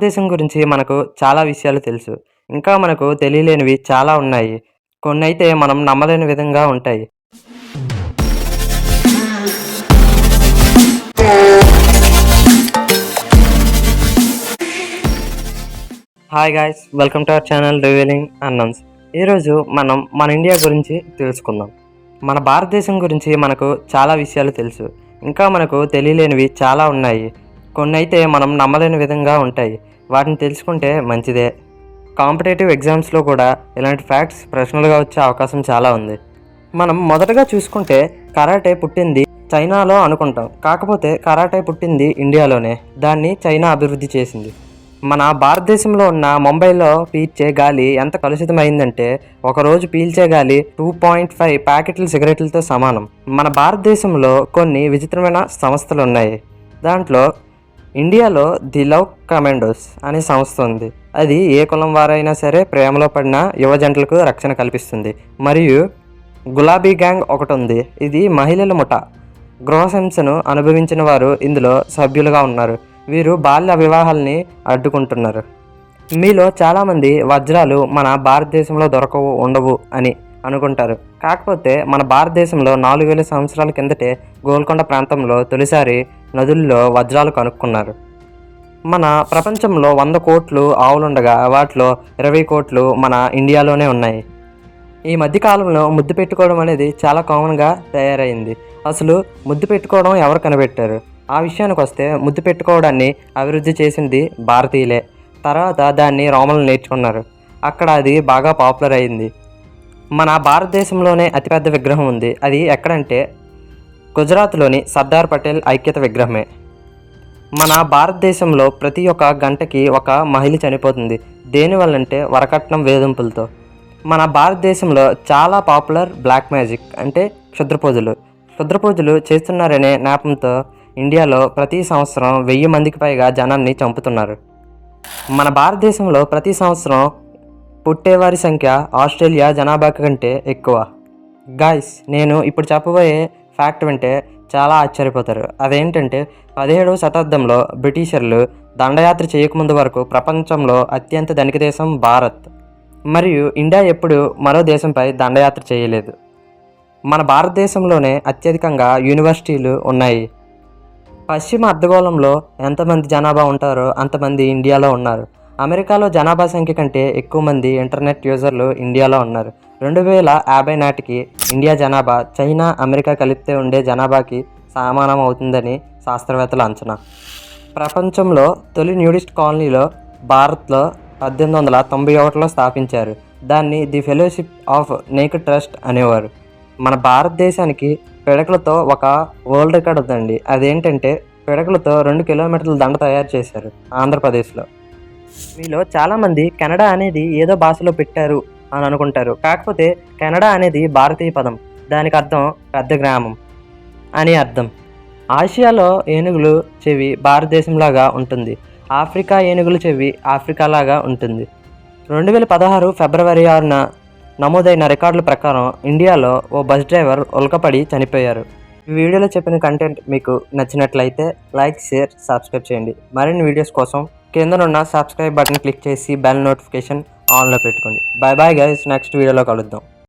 దేశం గురించి మనకు చాలా విషయాలు తెలుసు. ఇంకా మనకు తెలియలేనివి చాలా ఉన్నాయి. కొన్నైతే మనం నమ్మలేని విధంగా ఉంటాయి. Hi guys, welcome to our channel revealing అన్నౌన్స్. ఈరోజు మనం మన ఇండియా గురించి తెలుసుకుందాం. మన భారతదేశం గురించి మనకు చాలా విషయాలు తెలుసు. ఇంకా మనకు తెలియలేనివి చాలా ఉన్నాయి. కొన్నైతే మనం నమ్మలేని విధంగా ఉంటాయి. వాటిని తెలుసుకుంటే మంచిదే. కాంపిటేటివ్ ఎగ్జామ్స్లో కూడా ఇలాంటి ఫ్యాక్ట్స్ ప్రశ్నలుగా వచ్చే అవకాశం చాలా ఉంది. మనం మొదటగా చూసుకుంటే కరాటే పుట్టింది చైనాలో అనుకుంటాం. కాకపోతే కరాటే పుట్టింది ఇండియాలోనే. దాన్ని చైనా అభివృద్ధి చేసింది. మన భారతదేశంలో ఉన్న ముంబైలో పీల్చే గాలి ఎంత కలుషితమైందంటే ఒకరోజు పీల్చే గాలి 2.5 ప్యాకెట్ల సిగరెట్లతో సమానం. మన భారతదేశంలో కొన్ని విచిత్రమైన సంస్థలు ఉన్నాయి. దాంట్లో ఇండియాలో ది లవ్ కమాండోస్ అనే సంస్థ ఉంది. అది ఏ కులం వారైనా సరే ప్రేమలో పడిన యువ జంటలకు రక్షణ కల్పిస్తుంది. మరియు గులాబీ గ్యాంగ్ ఒకటి ఉంది. ఇది మహిళల ముఠా. గృహహింసను అనుభవించిన వారు ఇందులో సభ్యులుగా ఉన్నారు. వీరు బాల్య వివాహాలని అడ్డుకుంటున్నారు. మీలో చాలామంది వజ్రాలు మన భారతదేశంలో ఉండవు అని అనుకుంటారు. కాకపోతే మన భారతదేశంలో 4000 సంవత్సరాల కిందటే గోల్కొండ ప్రాంతంలో తొలిసారి నదుల్లో వజ్రాలు కనుక్కున్నారు. మన ప్రపంచంలో 100 కోట్లు ఆవులుండగా వాటిలో 20 కోట్లు మన ఇండియాలోనే ఉన్నాయి. ఈ మధ్యకాలంలో ముద్దు పెట్టుకోవడం అనేది చాలా కామన్గా తయారైంది. అసలు ముద్దు పెట్టుకోవడం ఎవరు కనిపెట్టారు? ఆ విషయానికి వస్తే ముద్దు పెట్టుకోవడాన్ని అభివృద్ధి చేసింది భారతీయులే. తర్వాత దాన్ని రోమన్లు నేర్చుకున్నారు. అక్కడ అది బాగా పాపులర్ అయింది. మన భారతదేశంలోనే అతిపెద్ద విగ్రహం ఉంది. అది ఎక్కడంటే గుజరాత్లోని సర్దార్ పటేల్ ఐక్యత విగ్రహమే. మన భారతదేశంలో ప్రతి ఒక్క గంటకి ఒక మహిళ చనిపోతుంది. దేనివల్లంటే వరకట్నం వేధింపులతో. మన భారతదేశంలో చాలా పాపులర్ బ్లాక్ మ్యాజిక్ అంటే క్షుద్రపూజలు చేస్తున్నారనే నేపంతో ఇండియాలో ప్రతి సంవత్సరం 1000 మందికి పైగా జనాన్ని చంపుతున్నారు. మన భారతదేశంలో ప్రతి సంవత్సరం పుట్టేవారి సంఖ్య ఆస్ట్రేలియా జనాభా కంటే ఎక్కువ. గాయ్స్, నేను ఇప్పుడు చెప్పబోయే ఫ్యాక్ట్ వింటే చాలా ఆశ్చర్యపోతారు. అదేంటంటే 17వ శతాబ్దంలో బ్రిటిషర్లు దండయాత్ర చేయకముందు వరకు ప్రపంచంలో అత్యంత ధనిక దేశం భారత్. మరియు ఇండియా ఎప్పుడు మరో దేశంపై దండయాత్ర చేయలేదు. మన భారతదేశంలోనే అత్యధికంగా యూనివర్సిటీలు ఉన్నాయి. పశ్చిమ అర్ధగోళంలో ఎంతమంది జనాభా ఉంటారో అంతమంది ఇండియాలో ఉన్నారు. అమెరికాలో జనాభా సంఖ్య కంటే ఎక్కువ మంది ఇంటర్నెట్ యూజర్లు ఇండియాలో ఉన్నారు. 2050 నాటికి ఇండియా జనాభా చైనా, అమెరికా కలిపితే ఉండే జనాభాకి సమానం అవుతుందని శాస్త్రవేత్తల అంచనా. ప్రపంచంలో తొలి న్యూడిస్ట్ కాలనీలో భారత్లో 1891లో స్థాపించారు. దాన్ని the fellowship of naked trust అనేవారు. మన భారతదేశానికి పిడకలతో ఒక వరల్డ్ రికార్డ్ ఉందండి. అదేంటంటే పిడకలతో 2 కిలోమీటర్ల దండ తయారు చేశారు ఆంధ్రప్రదేశ్లో. మీలో చాలామంది కెనడా అనేది ఏదో భాషలో పెట్టారు అని అనుకుంటారు. కాకపోతే కెనడా అనేది భారతీయ పదం. దానికి అర్థం పెద్ద గ్రామం అని అర్థం. ఆసియాలో ఏనుగులు చెవి భారతదేశంలాగా ఉంటుంది. ఆఫ్రికా ఏనుగుల చెవి ఆఫ్రికాలాగా ఉంటుంది. 2016 ఫిబ్రవరి 6న నమోదైన రికార్డుల ప్రకారం ఇండియాలో ఓ బస్ డ్రైవర్ ఉల్కపడి చనిపోయారు. ఈ వీడియోలో చెప్పిన కంటెంట్ మీకు నచ్చినట్లయితే లైక్, షేర్, సబ్స్క్రైబ్ చేయండి. మరిన్ని వీడియోస్ కోసం కిందనున్న సబ్స్క్రైబ్ బటన్ క్లిక్ చేసి బెల్ నోటిఫికేషన్ ఆన్లో పెట్టుకోండి. బై బై గైస్, నెక్స్ట్ వీడియోలో కలుద్దాం.